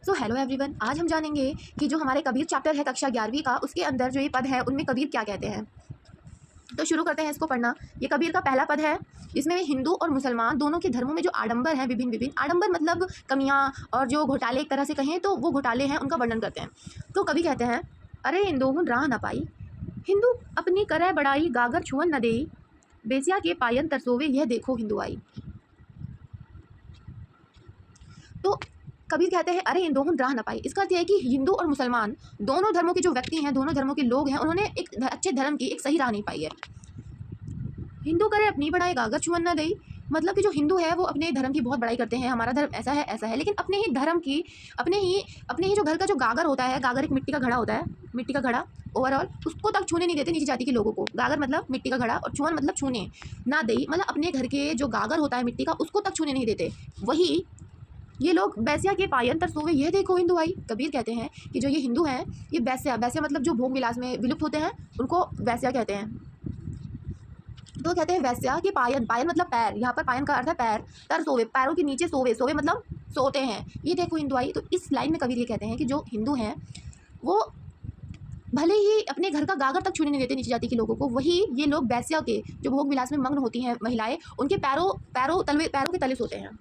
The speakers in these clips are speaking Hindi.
सो हेलो एवरीवन, आज हम जानेंगे कि जो हमारे कबीर चैप्टर है कक्षा 11वीं का, उसके अंदर जो ये पद है उनमें कबीर क्या कहते हैं। तो शुरू करते हैं इसको पढ़ना। ये कबीर का पहला पद है। इसमें हिंदू और मुसलमान दोनों के धर्मों में जो आडंबर हैं, विभिन्न विभिन्न आडंबर मतलब कमियां और जो घोटाले, एक तरह से कहें तो वो घोटाले हैं, उनका वर्णन करते हैं। तो कवि कहते हैं, अरे इंदोहुन राह न पाई, हिंदू अपनी करह बड़ाई, गागर छुअन न देई, बेसिया के पायन तरसोवे, यह देखो हिंदू आई। तो कबीर कहते हैं, अरे इंदोहुन राह न पाई। इसका अर्थ है कि हिंदू और मुसलमान दोनों धर्मों के जो व्यक्ति हैं, दोनों धर्मों के लोग हैं, उन्होंने एक अच्छे धर्म की एक सही राह नहीं पाई है। हिंदू करे अपनी बड़ाई, गागर छुअन न देई, मतलब कि जो हिंदू है वो अपने धर्म की बहुत बड़ाई करते हैं, हमारा धर्म ऐसा है, लेकिन अपने ही धर्म की, अपने ही जो घर का जो गागर होता है, गागर एक मिट्टी का घड़ा होता है, मिट्टी का घड़ा ओवरऑल, उसको तक छूने नहीं देते नीची जाति के लोगों को। गागर मतलब मिट्टी का घड़ा और छुअन मतलब छूने ना देई, मतलब अपने घर के जो गागर होता है मिट्टी का, उसको तक छूने नहीं देते। वही ये लोग बैस्या के पायन तरसोवे, यह देखो हिंदू आई। कबीर कहते हैं कि जो ये हिंदू हैं, ये बैस्या मतलब जो भोग विलास में विलुप्त होते हैं, उनको बैस्या कहते हैं। तो कहते हैं वैस्या के पायन, पायन मतलब पैर, यहाँ पर पायन का अर्थ है पैर, तरसोवे पैरों के नीचे सोवे, सोवे मतलब सोते हैं, ये देखो हिंदू आई। तो इस लाइन में कबीर ये कहते हैं कि जो हिंदू हैं वो भले ही अपने घर का गागर तक छूने नहीं देते नीची जाति के लोगों को, वही ये लोग बैस्या के जो भोग विलास में मग्न होती हैं महिलाएं, उनके पैरों के तले सोते हैं।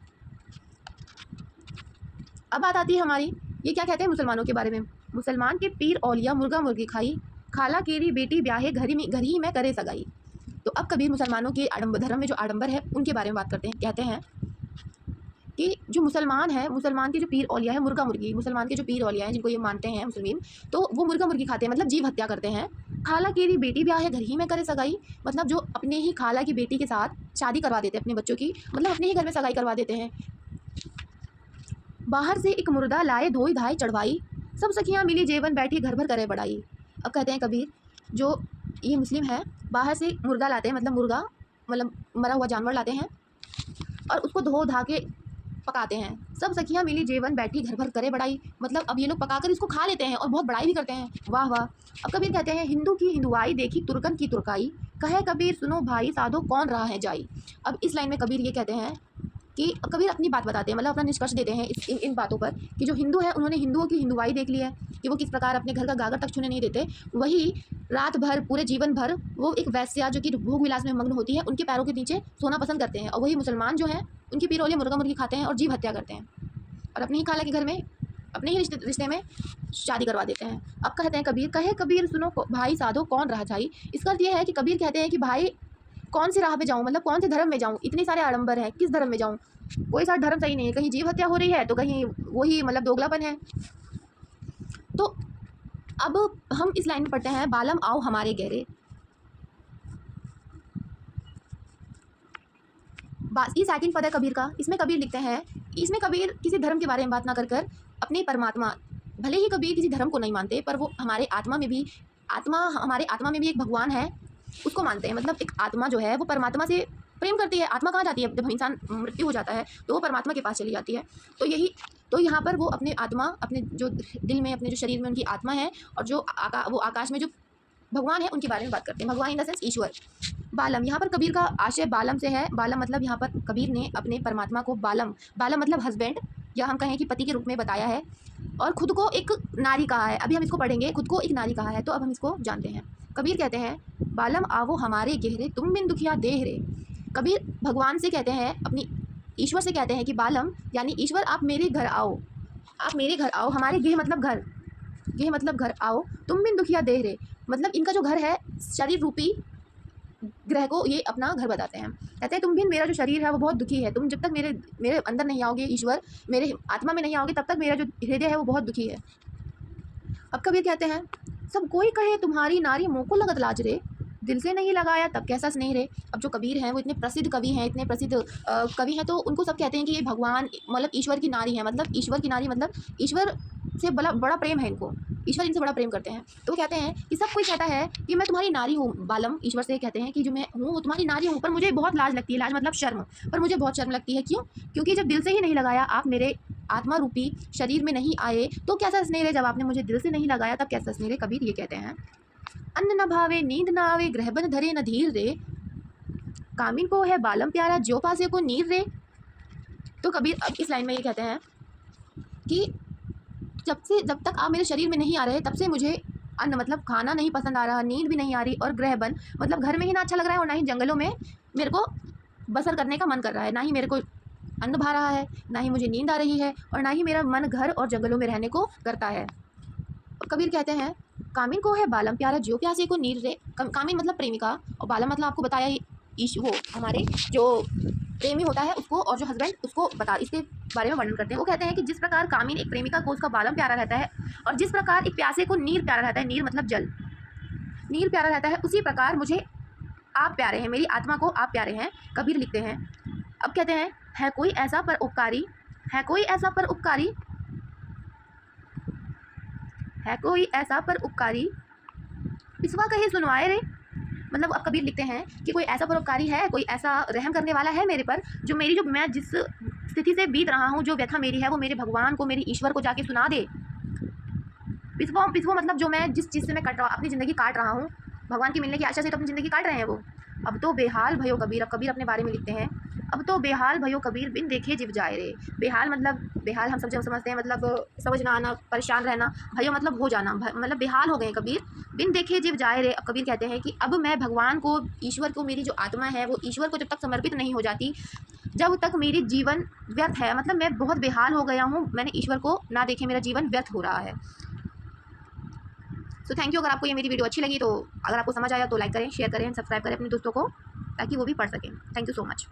अब बात आती है हमारी, ये क्या कहते हैं मुसलमानों के बारे में। मुसलमान के पीर औलिया मुर्गा मुर्गी खाई, खाला केरी बेटी ब्याहे घर ही में करे सगाई। तो अब कबीर मुसलमानों के धर्म में जो आडंबर है उनके बारे में बात करते हैं। कहते हैं कि जो मुसलमान है, मुसलमान के जो पीर औलिया है, मुर्गा मुर्गी, मुसलमान के जो पीर औलिया हैं जिनको ये मानते हैं मुसलमान, तो वो मुर्गा मुर्गी खाते हैं, मतलब जीव हत्या करते हैं। खाला केरी बेटी ब्याहे घर ही में करे सगाई, मतलब जो अपने ही खाला की बेटी के साथ शादी करवा देते हैं अपने बच्चों की, मतलब अपने ही घर में सगाई करवा देते हैं। बाहर से एक मुर्दा लाए धोई धाई चढ़वाई, सब सखियाँ मिली जेवन बैठी घर भर करे बड़ाई। अब कहते हैं कबीर, जो ये मुस्लिम है, बाहर से मुर्गा लाते हैं, मतलब मुर्गा मतलब मरा हुआ जानवर लाते हैं और उसको धो धा के पकाते हैं। सब सखियाँ मिली जेवन बैठी घर भर करे बड़ाई, मतलब अब ये लोग पकाकर इसको खा लेते हैं और बहुत बड़ाई भी करते हैं। वाह वाह। अब कबीर कहते हैं, हिंदू की हिंदुआई देखी तुर्कन की तुर्काई, कहे कबीर सुनो भाई साधो कौन रहा है जाई। अब इस लाइन में कबीर ये कहते हैं कि कबीर अपनी बात बताते हैं, मतलब अपना निष्कर्ष देते हैं इन बातों पर कि जो हिंदू है उन्होंने हिंदुओं की हिंदुआई देख ली है कि वो किस प्रकार अपने घर का गागर तक छूने नहीं देते। वही रात भर, पूरे जीवन भर वो एक वैश्या जो कि भोग विलास में मग्न होती है, उनके पैरों के नीचे सोना पसंद करते हैं। और वही मुसलमान जो हैं, उनकी पीरोले मुर्गा मुर्गी खाते हैं और जीव हत्या करते हैं और अपनी ही खाला के घर में अपने ही रिश्ते में शादी करवा देते हैं। अब कहते हैं कबीर, कहे कबीर सुनो भाई साधो कौन रहा जाई। इसका अर्थ यह है कि कबीर कहते हैं कि भाई कौन सी राह पे जाऊँ, मतलब कौन से धर्म में जाऊँ, इतने सारे आडंबर हैं, किस धर्म में जाऊँ। कोई सा धर्म सही नहीं है, कहीं जीव हत्या हो रही है तो कहीं वही मतलब दोगलापन है। तो अब हम इस लाइन में पढ़ते हैं, बालम आओ हमारे गहरे। ये सेकंड पद है कबीर का। इसमें कबीर लिखते हैं, इसमें कबीर किसी धर्म के बारे में बात ना कर अपने परमात्मा, भले ही कबीर किसी धर्म को नहीं मानते, पर वो हमारे आत्मा में भी एक भगवान है, उसको मानते हैं। मतलब एक आत्मा जो है वो परमात्मा से प्रेम करती है। आत्मा कहाँ जाती है? जब इंसान मृत्यु हो जाता है तो वो परमात्मा के पास चली जाती है। तो यहाँ पर वो अपने आत्मा, अपने जो दिल में, अपने जो शरीर में उनकी आत्मा है, और जो वो आकाश में जो भगवान है उनके बारे में बात करते हैं। भगवान इन द सेंस ईश्वर। बालम, यहाँ पर कबीर का आशय बालम से है। बालम मतलब यहाँ पर कबीर ने अपने परमात्मा को बालम मतलब हस्बैंड, या हम कहें कि पति के रूप में बताया है, और खुद को एक नारी कहा है। अभी हम इसको पढ़ेंगे, खुद को एक नारी कहा है, तो अब हम इसको जानते हैं। कबीर कहते हैं, बालम आवो हमारे गहरे, तुम बिन दुखिया देह रे। कबीर भगवान से कहते हैं, अपनी ईश्वर से कहते हैं कि बालम यानी ईश्वर, आप मेरे घर आओ, आप मेरे घर आओ। हमारे गेह मतलब घर, गेह मतलब घर, आओ तुम बिन दुखिया देह रे, मतलब इनका जो घर है शरीर रूपी ग्रह को ये अपना घर बताते हैं। कहते हैं तुम भी, मेरा जो शरीर है वो बहुत दुखी है, तुम जब तक मेरे अंदर नहीं आओगे ईश्वर, मेरे आत्मा में नहीं आओगे, तब तक मेरा जो हृदय है वो बहुत दुखी है। अब कबीर कहते हैं, सब कोई कहे तुम्हारी नारी मोह को लगत लाज रे, दिल से नहीं लगाया तब कैसा स्नेह रे। अब जो कबीर हैं वो इतने प्रसिद्ध कवि हैं, इतने प्रसिद्ध कवि हैं, तो उनको सब कहते हैं कि ये भगवान मतलब ईश्वर की नारी है, मतलब ईश्वर की नारी मतलब ईश्वर से बड़ा प्रेम है इनको, ईश्वर इनसे बड़ा प्रेम करते हैं। तो कहते हैं कि सब कोई कहता है कि मैं तुम्हारी नारी हूँ। बालम ईश्वर से कहते हैं कि जो मैं हूँ वो तुम्हारी नारी हूँ, पर मुझे बहुत लाज लगती है, लाज मतलब शर्म, पर मुझे बहुत शर्म लगती है। क्यों? क्योंकि जब दिल से ही नहीं लगाया, आप मेरे आत्मा रूपी शरीर में नहीं आए, तो कैसा स्नेह रे। जब आपने मुझे दिल से नहीं लगाया तब कैसा स्नेह रे। कबीर ये कहते हैं, अन्न न भावे नींद न आवे, ग्रहबन धरे न धीर रे, कामिन को है बालम प्यारा, ज्यो पासे को नीर रे। तो कबीर अब इस लाइन में ये कहते हैं कि जब तक आप मेरे शरीर में नहीं आ रहे, तब से मुझे अन्न मतलब खाना नहीं पसंद आ रहा, नींद भी नहीं आ रही, और गृहबन मतलब घर में ही ना अच्छा लग रहा है, और ना ही जंगलों में मेरे को बसर करने का मन कर रहा है। ना ही मेरे को अन्न भा रहा है, ना ही मुझे नींद आ रही है, और ना ही मेरा मन घर और जंगलों में रहने को करता है। और कबीर कहते हैं, कामिन को है बालम प्यारा, जो प्यासे को नीर रे। कामिन मतलब प्रेमिका, और बालम मतलब आपको बताया ही, वो हमारे जो प्रेमी होता है उसको, और जो हस्बैंड उसको बता, इसके बारे में वर्णन करते हैं। वो कहते हैं कि जिस प्रकार कामिन एक प्रेमिका को उसका बालम प्यारा रहता है, और जिस प्रकार एक प्यासे को नीर प्यारा रहता है, नीर मतलब जल, नीर प्यारा रहता है, उसी प्रकार मुझे आप प्यारे हैं, मेरी आत्मा को आप प्यारे हैं। कबीर लिखते हैं, अब कहते हैं, है कोई ऐसा परोपकारी, है कोई ऐसा परोपकारी, है कोई ऐसा परोपकारी, पिसवा कहे सुनवाए रे। मतलब अब कबीर लिखते हैं कि कोई ऐसा परोपकारी है, कोई ऐसा रहम करने वाला है मेरे पर, जो मैं जिस स्थिति से बीत रहा हूँ, जो व्यथा मेरी है, वो मेरे भगवान को, मेरे ईश्वर को जाके सुना दे। पिसवा मतलब जो मैं जिस चीज़ से मैं अपनी ज़िंदगी काट रहा हूँ, भगवान की मिलने की आशा से तो अपनी ज़िंदगी काट रहे हैं वो। अब तो बेहाल भयो कबीर, अब कबीर अपने बारे में लिखते हैं, अब तो बेहाल भयो कबीर, बिन देखे जिव जाए रे। बेहाल मतलब, बेहाल हम सब जब समझते हैं मतलब समझ ना आना, परेशान रहना, भयो मतलब हो जाना, मतलब बेहाल हो गए कबीर, बिन देखे जिव जाए रे। अब कबीर कहते हैं कि अब मैं भगवान को, ईश्वर को, मेरी जो आत्मा है वो ईश्वर को जब तक समर्पित नहीं हो जाती, जब तक मेरी जीवन व्यर्थ है, मतलब मैं बहुत बेहाल हो गया हूँ, मैंने ईश्वर को ना देखे, मेरा जीवन व्यर्थ हो रहा है। So thank you. अगर आपको ये मेरी वीडियो अच्छी लगी, तो अगर आपको समझ आया तो लाइक करें, शेयर करें, सब्सक्राइब करें अपने दोस्तों को, ताकि वो भी पढ़ सकें। Thank you so much.